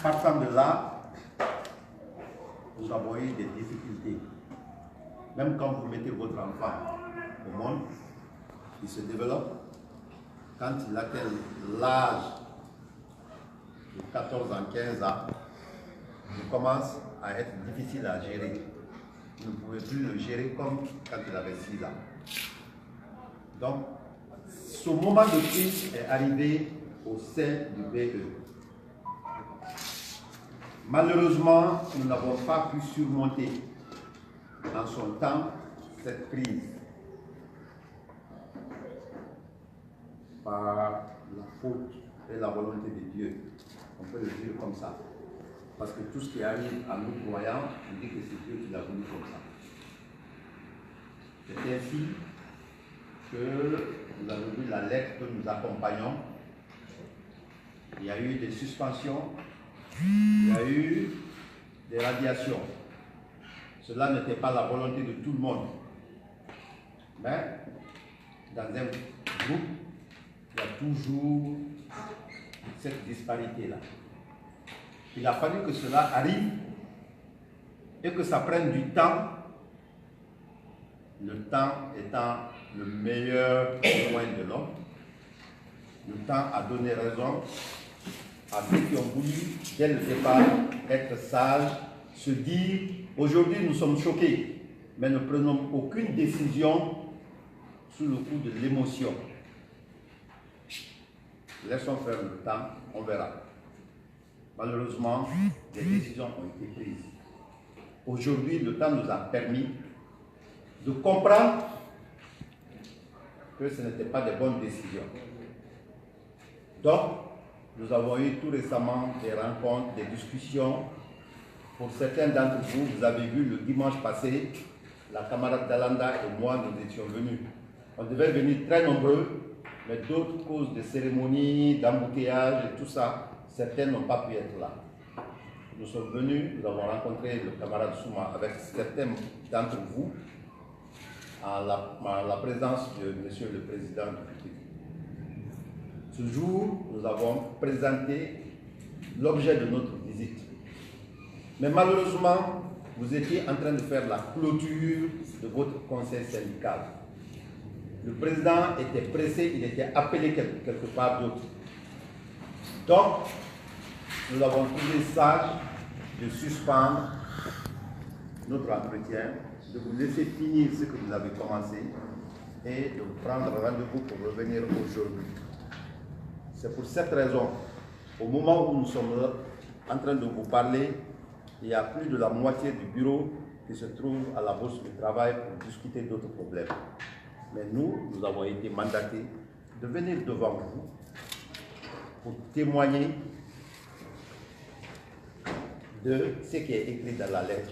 Partant de là, nous avons eu des difficultés. Même quand vous mettez votre enfant au monde, il se développe. Quand il atteint l'âge de 14 ans, 15 ans, il commence à être difficile à gérer. Vous ne pouvez plus le gérer comme quand il avait 6 ans. Donc, ce moment de crise est arrivé au sein du BE. Malheureusement, nous n'avons pas pu surmonter en son temps cette crise par la faute et la volonté de Dieu. On peut le dire comme ça. Parce que tout ce qui arrive à nous croyants, on dit que c'est Dieu qui l'a voulu comme ça. C'est ainsi que nous avons vu la lettre que nous accompagnons. Il y a eu des suspensions, il y a eu des radiations. Cela n'était pas la volonté de tout le monde. Mais dans un groupe, il y a toujours cette disparité-là. Il a fallu que cela arrive et que ça prenne du temps, le temps étant le meilleur moyen de l'homme. Le temps a donné raison à ceux qui ont voulu, dès le départ, être sages, se dire, aujourd'hui nous sommes choqués, mais ne prenons aucune décision sous le coup de l'émotion. Laissons faire le temps, on verra. Malheureusement, des décisions ont été prises. Aujourd'hui, le temps nous a permis de comprendre que ce n'étaient pas des bonnes décisions. Donc, nous avons eu tout récemment des rencontres, des discussions. Pour certains d'entre vous, vous avez vu le dimanche passé, la camarade Dalanda et moi, nous étions venus. On devait venir très nombreux, mais d'autres causes de cérémonies, d'embouteillages et tout ça, certains n'ont pas pu être là. Nous sommes venus, nous avons rencontré le camarade Souma avec certains d'entre vous, en la présence de Monsieur le Président du République. Ce jour, nous avons présenté l'objet de notre visite. Mais malheureusement, vous étiez en train de faire la clôture de votre conseil syndical. Le président était pressé, il était appelé quelque part d'autre. Donc, nous avons trouvé sage de suspendre notre entretien, de vous laisser finir ce que vous avez commencé et de prendre rendez-vous pour revenir aujourd'hui. C'est pour cette raison, au moment où nous sommes en train de vous parler, il y a plus de la moitié du bureau qui se trouve à la Bourse du Travail pour discuter d'autres problèmes. Mais nous avons été mandatés de venir devant vous pour témoigner de ce qui est écrit dans la lettre.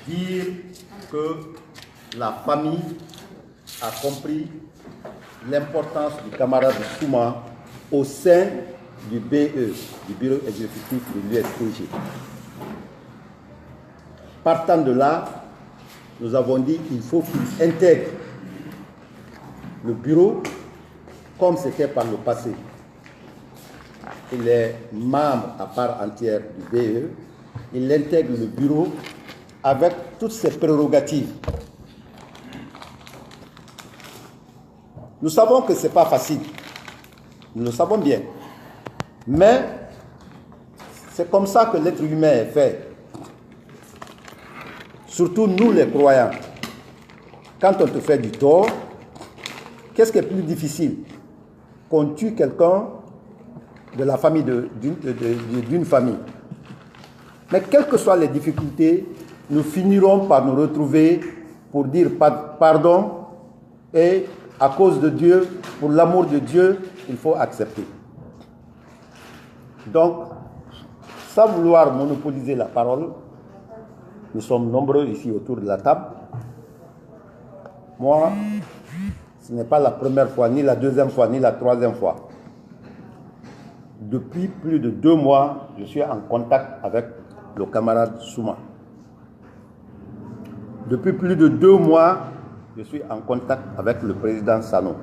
Dire que la famille a compris l'importance du camarade Souma au sein du BE, du bureau exécutif de l'USTG. Partant de là, nous avons dit qu'il faut qu'il intègre le bureau comme c'était par le passé. Il est membre à part entière du BE, il intègre le bureau avec toutes ses prérogatives. Nous savons que ce n'est pas facile, nous le savons bien, mais c'est comme ça que l'être humain est fait. Surtout nous les croyants. Quand on te fait du tort, qu'est-ce qui est plus difficile? Qu'on tue quelqu'un de la famille d'une famille. Mais quelles que soient les difficultés, nous finirons par nous retrouver pour dire pardon et à cause de Dieu, pour l'amour de Dieu, il faut accepter. Donc, sans vouloir monopoliser la parole, nous sommes nombreux ici autour de la table. Moi, ce n'est pas la première fois, ni la deuxième fois, ni la troisième fois. Depuis plus de 2 mois, je suis en contact avec le camarade Souma. Depuis plus de 2 mois, je suis en contact avec le président Sano.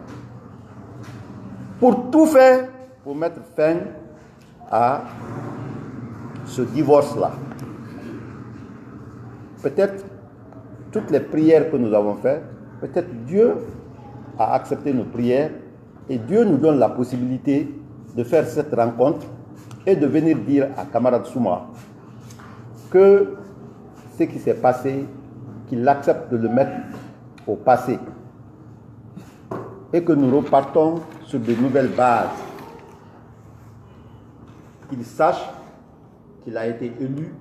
Pour tout faire pour mettre fin à ce divorce-là. Peut-être toutes les prières que nous avons faites, peut-être Dieu a accepté nos prières et Dieu nous donne la possibilité de faire cette rencontre et de venir dire à camarade Souma que ce qui s'est passé, qu'il accepte de le mettre au passé et que nous repartons sur de nouvelles bases. Qu'il sache qu'il a été élu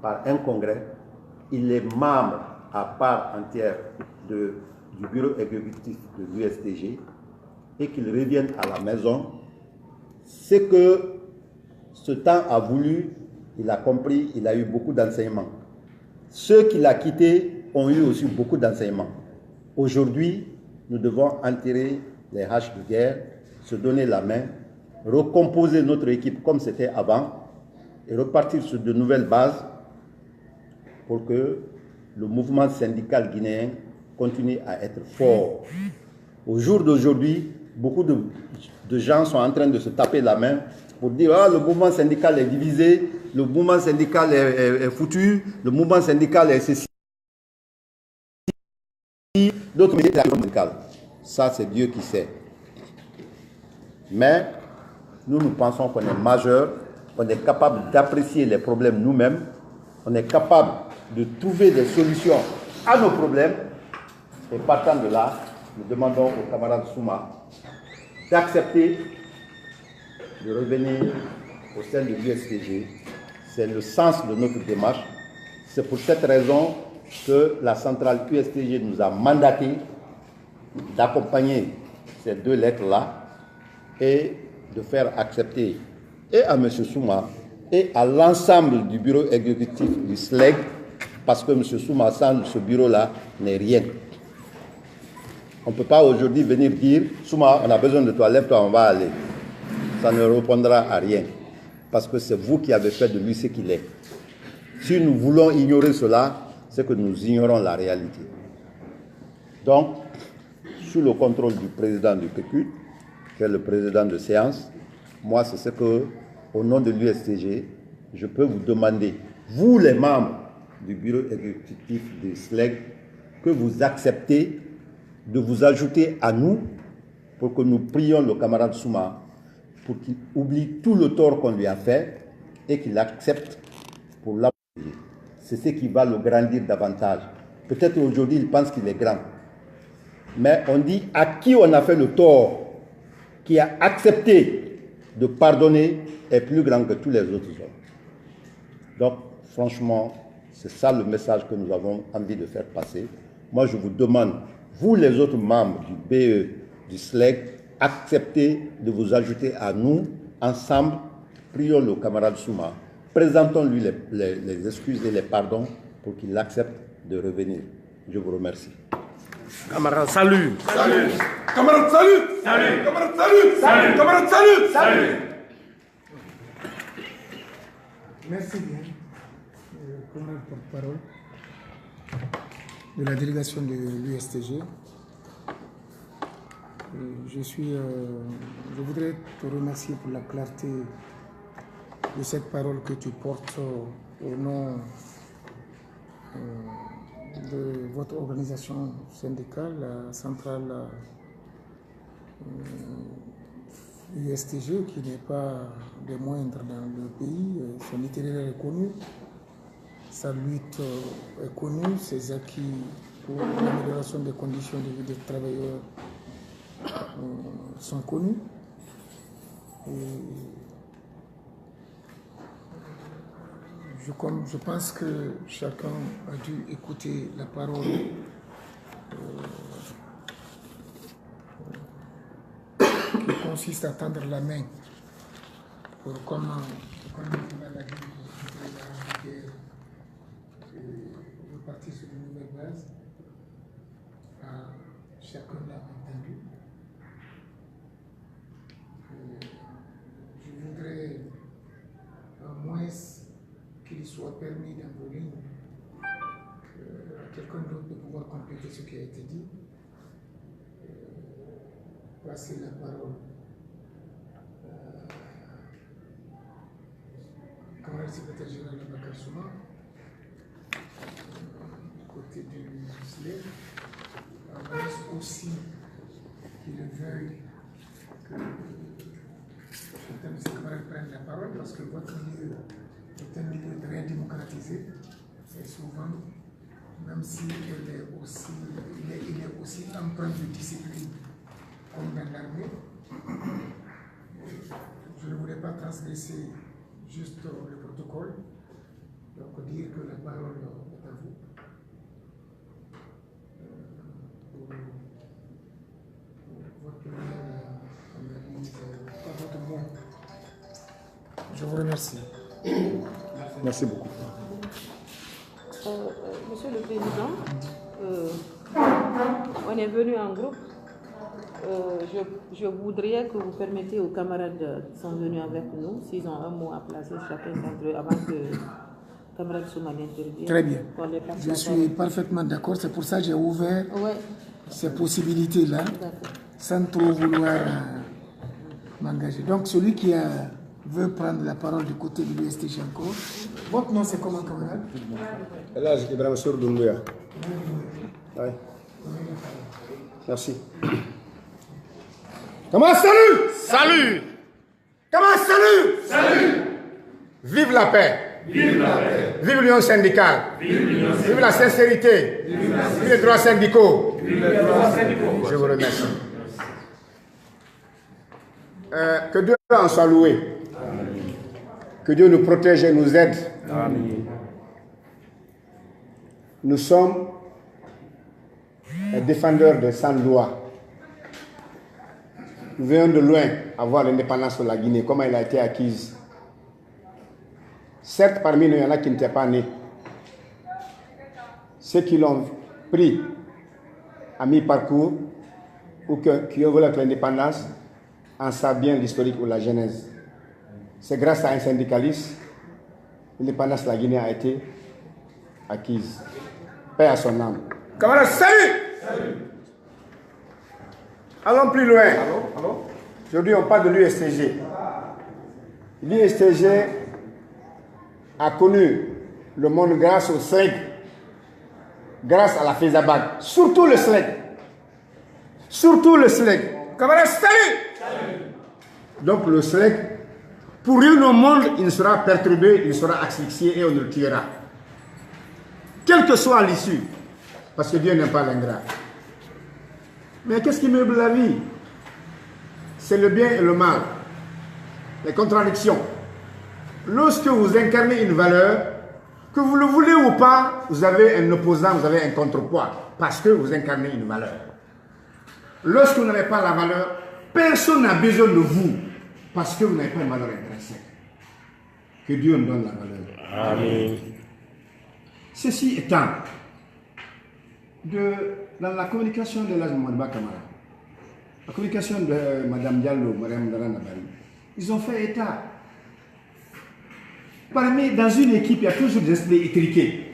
par un congrès, il est membre à part entière du bureau exécutif de l'USTG et qu'il revienne à la maison. Ce que ce temps a voulu, il a compris, il a eu beaucoup d'enseignements. Ceux qui l'ont quitté ont eu aussi beaucoup d'enseignements. Aujourd'hui, nous devons enterrer les haches de guerre, se donner la main, recomposer notre équipe comme c'était avant et repartir sur de nouvelles bases pour que le mouvement syndical guinéen continue à être fort. Au jour d'aujourd'hui, beaucoup de gens sont en train de se taper la main pour dire « Ah, le mouvement syndical est divisé, le mouvement syndical est foutu, le mouvement syndical est ceci, d'autres métiers syndicales. » Ça, c'est Dieu qui sait. Mais nous pensons qu'on est majeur, on est capable d'apprécier les problèmes nous-mêmes, on est capable de trouver des solutions à nos problèmes. Et partant de là, nous demandons au camarade Souma d'accepter de revenir au sein de l'USTG. C'est le sens de notre démarche. C'est pour cette raison que la centrale USTG nous a mandaté d'accompagner ces deux lettres-là et de faire accepter et à M. Souma et à l'ensemble du bureau exécutif du SLEG, parce que M. Souma, sans ce bureau-là, n'est rien. On ne peut pas aujourd'hui venir dire « Souma, on a besoin de toi, lève-toi, on va aller ». Ça ne répondra à rien, parce que c'est vous qui avez fait de lui ce qu'il est. Si nous voulons ignorer cela, c'est que nous ignorons la réalité. Donc, sous le contrôle du président du PQ, qui est le président de séance, moi, c'est ce que, au nom de l'USTG, je peux vous demander, vous les membres du bureau exécutif du SLEG, que vous acceptez de vous ajouter à nous pour que nous prions le camarade Souma pour qu'il oublie tout le tort qu'on lui a fait et qu'il accepte pour l'appuyer. C'est ce qui va le grandir davantage. Peut-être aujourd'hui, il pense qu'il est grand. Mais on dit à qui on a fait le tort, qui a accepté de pardonner, est plus grand que tous les autres hommes. Donc, franchement, c'est ça le message que nous avons envie de faire passer. Moi, je vous demande, vous les autres membres du BE, du SLEG, acceptez de vous ajouter à nous, ensemble, prions le camarade Souma, présentons-lui les excuses et les pardons pour qu'il accepte de revenir. Je vous remercie. Camarade, salut. Salut. Camarade, salut. Salut. Camarade, salut. Salut. Camarade, salut. Salut. Merci bien, camarade porte-parole de la délégation de l'USTG. Je voudrais te remercier pour la clarté de cette parole que tu portes au nom de votre organisation syndicale, la centrale USTG, qui n'est pas des moindres dans le pays. Son itinéraire est connu, sa lutte est connue, ses acquis pour l'amélioration des conditions de vie des travailleurs sont connus. Et je pense que chacun a dû écouter la parole qui consiste à tendre la main pour comment la guerre repartir sur une nouvelle base. Chacun l'a entendu. Je voudrais au moins qu'il soit permis dans vos lignes à quelqu'un d'autre de pouvoir compléter ce qui a été dit. Passer la parole secrétaire général de Bakar Souma, du côté du SLEG, on laisse aussi qu'il veuille que certains de ses camarades prennent la parole parce que votre milieu est un milieu très démocratisé et souvent, même s'il est aussi empreint de discipline comme dans l'armée, je ne voulais pas transgresser juste le protocole, donc dire que la parole est à vous. Pour votre analyse, à votre mot. Je vous remercie. Merci beaucoup. Monsieur le Président, on est venu en groupe. Je voudrais que vous permettiez aux camarades qui sont venus avec nous, s'ils ont un mot à placer chacun d'entre eux avant que le camarade Souma n'intervienne. Très bien. Je suis parfaitement d'accord. C'est pour ça que j'ai ouvert ces possibilités-là, sans trop vouloir m'engager. Donc, celui qui veut prendre la parole du côté de l'UST Chanko, votre nom c'est comment, camarade? Là, Ibrahim Sour Doumbouya. Oui. Merci. Comment salut? Salut! Comment salut? Salut! Vive la paix! Vive la paix! Vive l'union syndicale! Vive la sincérité! Vive les droits syndicaux! Je vous remercie. Que Dieu en soit loué. Que Dieu nous protège et nous aide. Amen. Nous sommes les défendeurs de sans loi. Nous venons de loin à voir l'indépendance de la Guinée, comment elle a été acquise. Certes, parmi nous, il y en a qui n'étaient pas nés. Ceux qui l'ont pris à mi-parcours ou qui ont voulu l'indépendance en savent bien l'historique ou la genèse. C'est grâce à un syndicaliste que l'indépendance de la Guinée a été acquise. Paix à son âme. Camarades, salut! Salut! Allons plus loin. Aujourd'hui, on parle de l'USTG. L'USTG a connu le monde grâce au SLEG, grâce à la FESABAC. Surtout le SLEG. Surtout le SLEG. Camarades, salut! Donc le SLEG, pour rien au monde, il sera perturbé, il sera asphyxié et on le tuera. Quelle que soit l'issue. Parce que Dieu n'aime pas l'ingrat. Mais qu'est-ce qui meuble la vie? C'est le bien et le mal. Les contradictions. Lorsque vous incarnez une valeur, que vous le voulez ou pas, vous avez un opposant, vous avez un contrepoids. Parce que vous incarnez une valeur. Lorsque vous n'avez pas la valeur, personne n'a besoin de vous. Parce que vous n'avez pas une valeur intrinsèque. Que Dieu nous donne la valeur. Amen. Ceci étant, dans la communication de l'âge Mouadba Kamara, la communication de Mme Diallo, Mme Nabari, ils ont fait état. Dans une équipe, il y a toujours des esprits étriqués.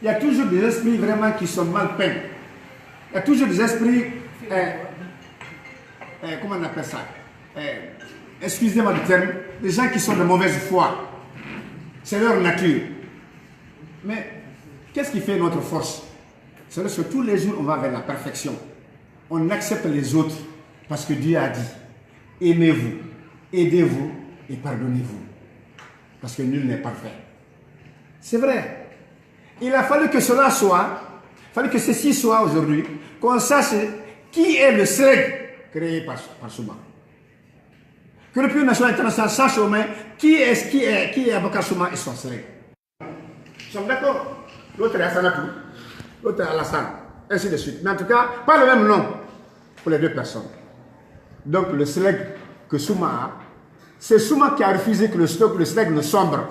Il y a toujours des esprits vraiment qui sont mal peints. Il y a toujours des esprits, comment on appelle ça? Excusez-moi du terme, des gens qui sont de mauvaise foi. C'est leur nature. Mais qu'est-ce qui fait notre force? C'est que tous les jours, on va vers la perfection. On accepte les autres parce que Dieu a dit, aimez-vous, aidez-vous et pardonnez-vous. Parce que nul n'est parfait. C'est vrai. Il a fallu que cela soit, il a fallu que ceci soit aujourd'hui, qu'on sache qui est le SLEG créé par Souma. Que le Bureau national international sache au moins qui est Bakar Souma et son SLEG. Nous sommes d'accord. L'autre est Hassanatou, l'autre est Alassane, ainsi de suite. Mais en tout cas, pas le même nom pour les deux personnes. Donc le SLEG que Souma a, c'est Souma qui a refusé que le SLEG ne sombre.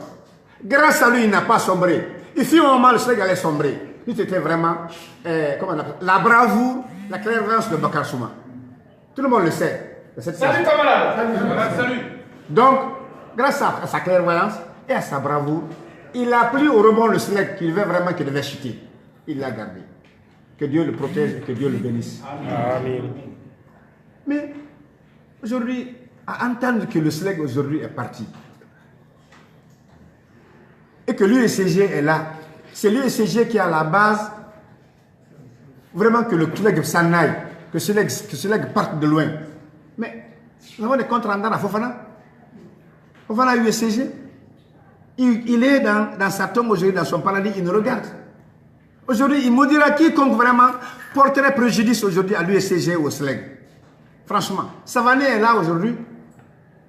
Grâce à lui, il n'a pas sombré. Il fut un moment, le SLEG allait sombrer. C'était vraiment comment on appelle, la bravoure, la clairvoyance de Bakar Souma. Tout le monde le sait. Salut camarade. Salut. Donc, grâce à sa clairvoyance et à sa bravoure, il a pris au rebond le SLEG qu'il veut vraiment qu'il devait chuter. Il l'a gardé. Que Dieu le protège et que Dieu le bénisse. Amen. Mais aujourd'hui, à entendre que le SLEG aujourd'hui est parti, et que l'USCG est là. C'est l'USCG qui est à la base, vraiment que le SLEG s'en aille, que SLEG parte de loin. Mais nous avons des comptes rendus à Fofana. Fofana USCG. Il est dans sa tombe aujourd'hui, dans son paradis, il nous regarde. Aujourd'hui, il me dira quiconque vraiment porterait préjudice aujourd'hui à l'USCG ou au SLEG. Franchement, Savané est là aujourd'hui.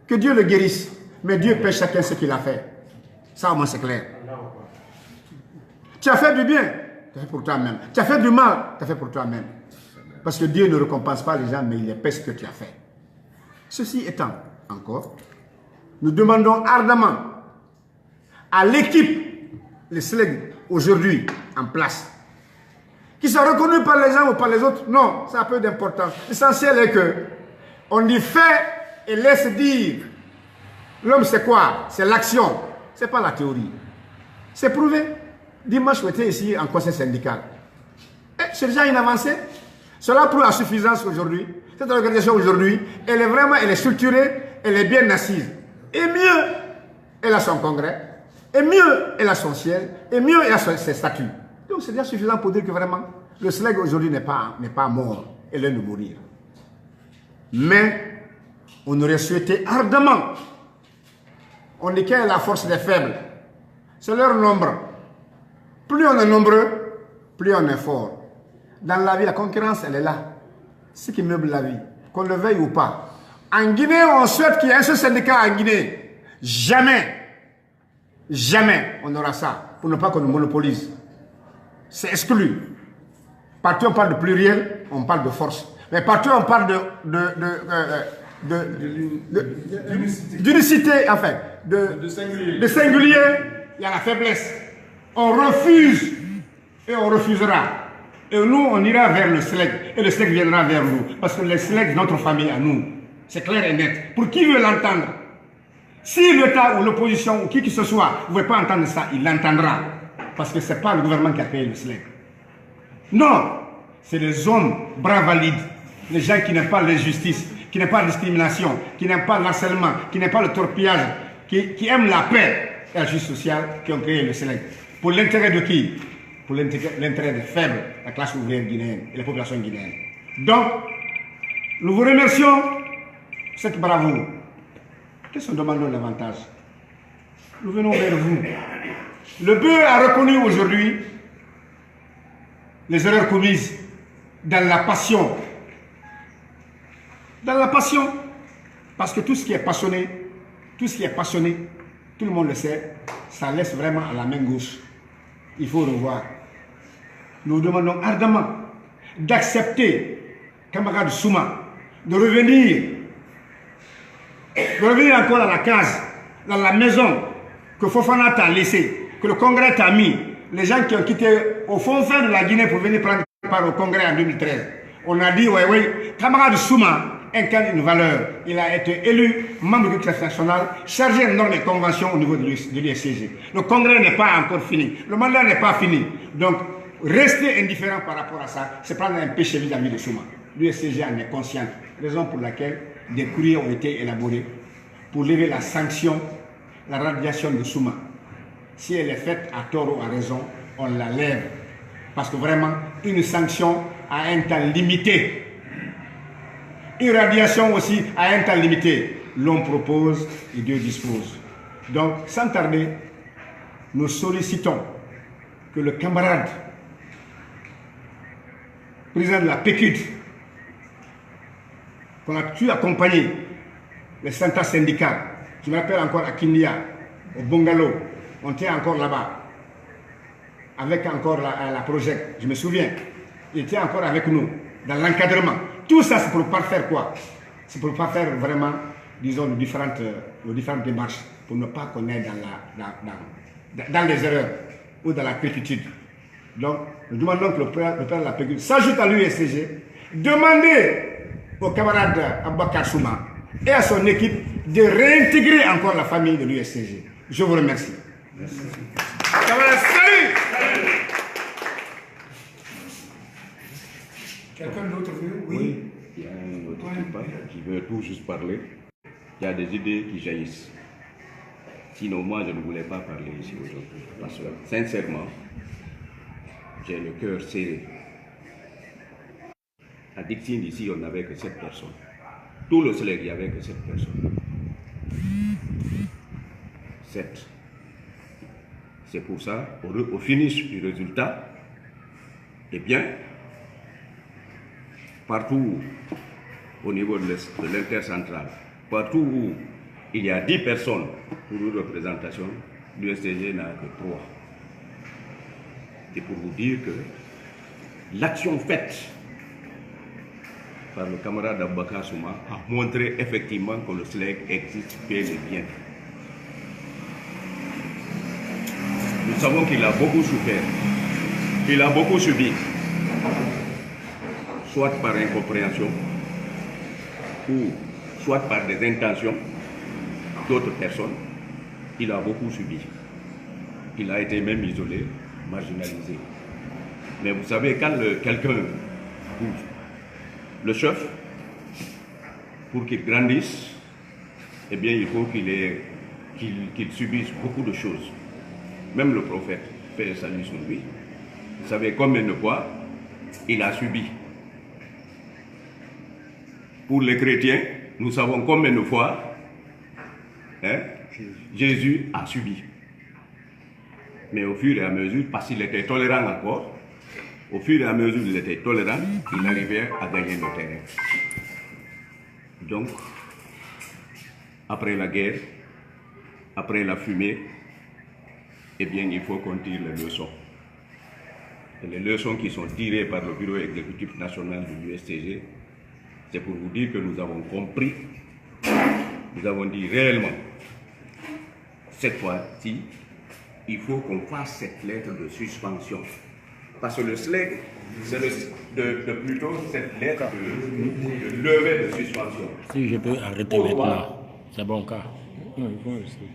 Que Dieu le guérisse. Mais Dieu paie chacun ce qu'il a fait. Ça au moins c'est clair. Tu as fait du bien, tu as fait pour toi-même. Tu as fait du mal, tu as fait pour toi-même. Parce que Dieu ne récompense pas les gens, mais il les paie ce que tu as fait. Ceci étant, encore, nous demandons ardemment à l'équipe, les SLEG aujourd'hui en place, qui sont reconnus par les uns ou par les autres. Non, ça a peu d'importance. L'essentiel est que on y fait et laisse dire. L'homme c'est quoi? C'est l'action, c'est pas la théorie. C'est prouvé. Dimanche, j'étais ici en conseil syndical. Et c'est déjà une avancée. Cela prouve la suffisance aujourd'hui. Cette organisation aujourd'hui, elle est structurée, elle est bien assise. Et mieux, elle a son congrès. Et mieux, elle a son ciel. Et mieux, elle a ses statuts. Donc c'est déjà suffisant pour dire que vraiment, le SLEG aujourd'hui n'est pas mort. Elle est de mourir. Mais, on aurait souhaité ardemment. On dit quelle est la force des faibles. C'est leur nombre. Plus on est nombreux, plus on est fort. Dans la vie, la concurrence, elle est là. C'est ce qui meuble la vie, qu'on le veuille ou pas. En Guinée, on souhaite qu'il y ait un seul syndicat en Guinée. Jamais, jamais on aura ça, pour ne pas qu'on nous monopolise. C'est exclu. Partout on parle de pluriel, on parle de force. Mais partout on parle d'unicité, enfin, de singulier, il y a la faiblesse. On refuse et on refusera. Et nous, on ira vers le SLEG et le SLEG viendra vers nous. Parce que le SLEG, notre famille à nous, c'est clair et net. Pour qui veut l'entendre, si l'État ou l'opposition ou qui que ce soit ne veut pas entendre ça, il l'entendra. Parce que ce n'est pas le gouvernement qui a payé le SLEG. Non, c'est les hommes bras valides, les gens qui n'aiment pas l'injustice, qui n'aiment pas la discrimination, qui n'aiment pas l'harcèlement, qui n'aiment pas le torpillage, qui aiment la paix et la justice sociale, qui ont créé le SLEG. Pour l'intérêt de qui? Pour l'intérêt des faibles, la classe ouvrière guinéenne et la population guinéenne. Donc, nous vous remercions pour cette bravoure. Qu'est-ce qu'on demande davantage? Nous venons vers vous. Le BEU a reconnu aujourd'hui les erreurs commises dans la passion. Dans la passion. Parce que tout ce qui est passionné, tout le monde le sait, ça laisse vraiment à la main gauche. Il faut revoir. Nous demandons ardemment d'accepter, camarade Souma, de revenir encore à la case, dans la maison que Fofana t'a laissée, que le Congrès t'a mis. Les gens qui ont quitté au fond de la Guinée pour venir prendre part au Congrès en 2013. On a dit, oui, camarade Souma incarne une valeur. Il a été élu membre du Conseil national, chargé de normes et conventions au niveau de l'USCG. Le Congrès n'est pas encore fini. Le mandat n'est pas fini. Donc, rester indifférent par rapport à ça, c'est prendre un péché vis-à-vis de Souma. L'USCG en est consciente. Raison pour laquelle des courriers ont été élaborés pour lever la sanction, la radiation de Souma. Si elle est faite à tort ou à raison, on la lève. Parce que vraiment, une sanction à un temps limité, une radiation aussi à un temps limité, l'homme propose et Dieu dispose. Donc, sans tarder, nous sollicitons que le camarade président de la PECUD, qu'on a pu accompagner les centres syndicaux, je me rappelle encore à Kindia, au Bungalow, on était encore là-bas, avec encore la projet, je me souviens, il était encore avec nous, dans l'encadrement. Tout ça, c'est pour ne pas faire quoi? C'est pour ne pas faire vraiment, disons, nos différentes démarches, pour ne pas qu'on ait dans les erreurs ou dans la crétitude. Donc, nous demandons que le père de la PECUD s'ajoute à l'USCG, demander au camarade Abakar Souma et à son équipe de réintégrer encore la famille de l'USCG. Je vous remercie. Merci. Salut. Quelqu'un d'autre veut? Oui. Il y a un autre qui veut tout juste parler. Il y a des idées qui jaillissent. Sinon, moi, je ne voulais pas parler ici aujourd'hui. Parce que, sincèrement, j'ai le cœur serré. À Dixine, ici, on n'avait que 7 personnes. Tout le SLEG, il n'y avait que 7 personnes. 7. C'est pour ça, au finish du résultat, eh bien, partout au niveau de l'intercentrale, partout où il y a 10 personnes pour une représentation, l'USTG n'a que 3. C'est pour vous dire que l'action faite par le camarade Aboubakar Souma a montré effectivement que le SLEG existe bel et bien. Nous savons qu'il a beaucoup souffert, qu'il a beaucoup subi, soit par incompréhension, ou soit par des intentions d'autres personnes. Il a beaucoup subi. Il a été même isolé, marginalisé. Mais vous savez, quand quelqu'un bouge, le chef, pour qu'il grandisse, eh bien, il faut qu'il subisse beaucoup de choses. Même le prophète, paix et salut sur lui, vous savez combien de fois il a subi. Pour les chrétiens, nous savons combien de fois Jésus a subi. Mais au fur et à mesure, parce qu'il était tolérant encore, au fur et à mesure qu'il était tolérant, il arrivait à gagner le terrain. Donc, après la guerre, après la fumée, eh bien, il faut qu'on tire les leçons. Et les leçons qui sont tirées par le bureau exécutif national de l'USTG, c'est pour vous dire que nous avons compris, nous avons dit réellement, cette fois-ci, il faut qu'on fasse cette lettre de suspension. Parce que le SLEG, c'est plutôt cette lettre de levée de suspension. Si je peux arrêter maintenant, c'est bon cas. Non, il faut rester.